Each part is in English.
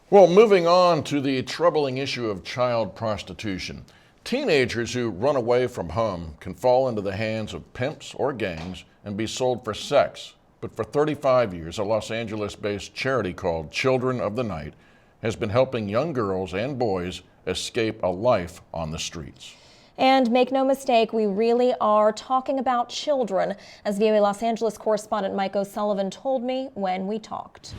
Well, moving on to the troubling issue of child prostitution. Teenagers who run away from home can fall into the hands of pimps or gangs and be sold for sex. But for 35 years, a Los Angeles-based charity called Children of the Night has been helping young girls and boys escape a life on the streets. And make no mistake, we really are talking about children, as VOA Los Angeles correspondent Mike O'Sullivan told me when we talked.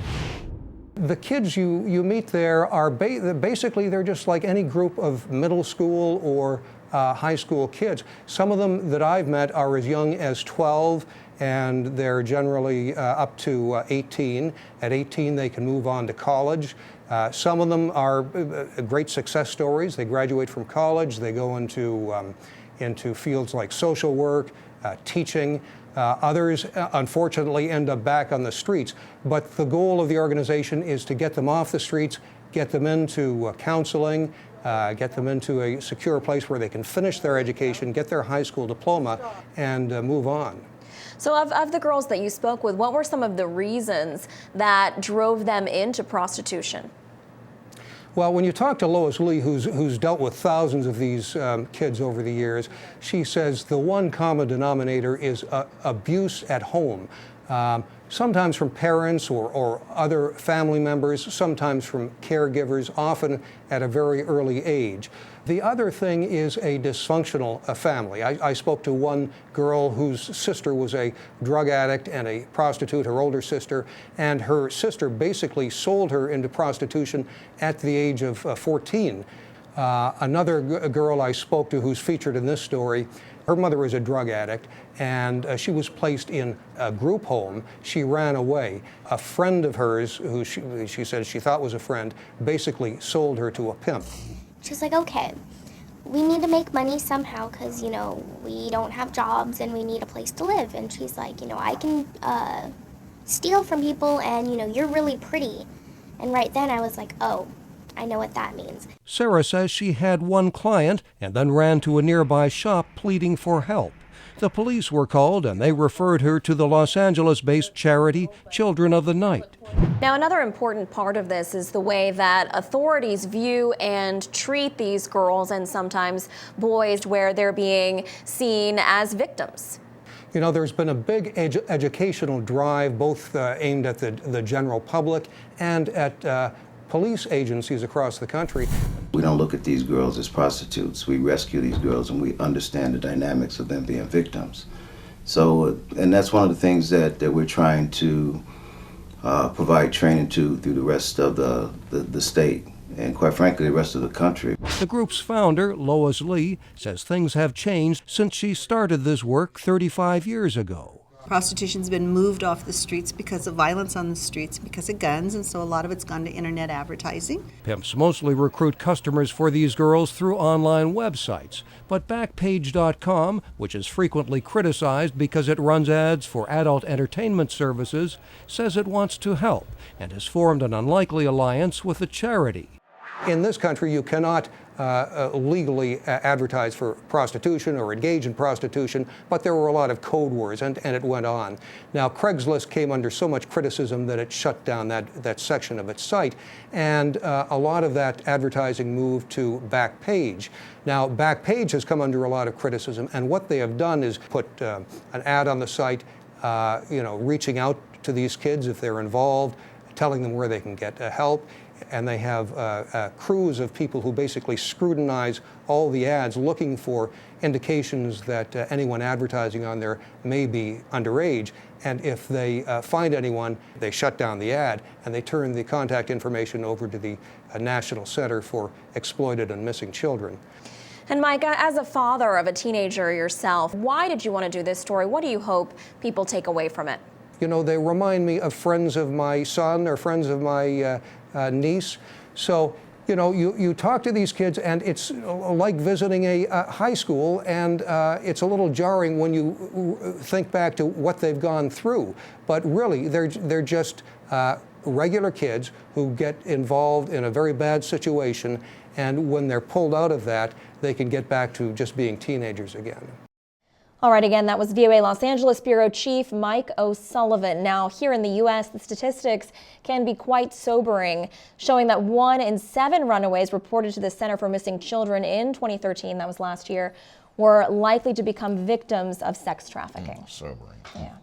The kids you meet there are basically they're just like any group of middle school or high school kids. Some of them that I've met are as young as 12, and they're generally up to 18. At 18, they can move on to college. Some of them are great success stories. They graduate from college. They go into fields like social work, teaching. Others, unfortunately, end up back on the streets. But the goal of the organization is to get them off the streets, get them into counseling, get them into a secure place where they can finish their education, get their high school diploma, and move on. So of the girls that you spoke with, what were some of the reasons that drove them into prostitution? Well, when you talk to Lois Lee, who's dealt with thousands of these kids over the years, she says the one common denominator is abuse at home. Sometimes from parents or other family members, sometimes from caregivers, often at a very early age. The other thing is a dysfunctional family. I spoke to one girl whose sister was a drug addict and a prostitute, her older sister, and her sister basically sold her into prostitution at the age of 14. Another girl I spoke to who's featured in this story, her mother was a drug addict, and she was placed in a group home. She ran away. A friend of hers, who she said she thought was a friend, basically sold her to a pimp. She's like, okay, we need to make money somehow because, you know, we don't have jobs and we need a place to live. And she's like, you know, I can steal from people and, you know, you're really pretty. And right then I was like, oh, I know what that means. Sarah says she had one client and then ran to a nearby shop pleading for help. The police were called and they referred her to the Los Angeles-based charity Children of the Night. Now, another important part of this is the way that authorities view and treat these girls and sometimes boys, where they're being seen as victims. You know, there's been a big educational drive, both aimed at the general public and at police agencies across the country. We don't look at these girls as prostitutes. We rescue these girls and we understand the dynamics of them being victims. So, and that's one of the things that we're trying to provide training to through the rest of the state and, quite frankly, the rest of the country. The group's founder, Lois Lee, says things have changed since she started this work 35 years ago. Prostitution's been moved off the streets because of violence on the streets, because of guns, and so a lot of it's gone to internet advertising. Pimps mostly recruit customers for these girls through online websites, but Backpage.com, which is frequently criticized because it runs ads for adult entertainment services, says it wants to help and has formed an unlikely alliance with a charity. In this country, you cannot legally advertise for prostitution or engage in prostitution, but there were a lot of code words, and it went on. Now, Craigslist came under so much criticism that it shut down that section of its site, and a lot of that advertising moved to Backpage. Now, Backpage has come under a lot of criticism, and what they have done is put an ad on the site, you know, reaching out to these kids if they're involved, telling them where they can get help. And they have crews of people who basically scrutinize all the ads, looking for indications that anyone advertising on there may be underage. And if they find anyone, they shut down the ad and they turn the contact information over to the National Center for Exploited and Missing Children. And Mike, as a father of a teenager yourself, why did you want to do this story? What do you hope people take away from it? You know, they remind me of friends of my son or friends of my niece. So, you know, you talk to these kids and it's like visiting a high school, and it's a little jarring when you think back to what they've gone through. But really, they're just regular kids who get involved in a very bad situation, and when they're pulled out of that, they can get back to just being teenagers again. All right, again, that was VOA Los Angeles Bureau Chief Mike O'Sullivan. Now, here in the U.S., the statistics can be quite sobering, showing that 1 in 7 runaways reported to the Center for Missing Children in 2013, that was last year, were likely to become victims of sex trafficking. Sobering. Yeah.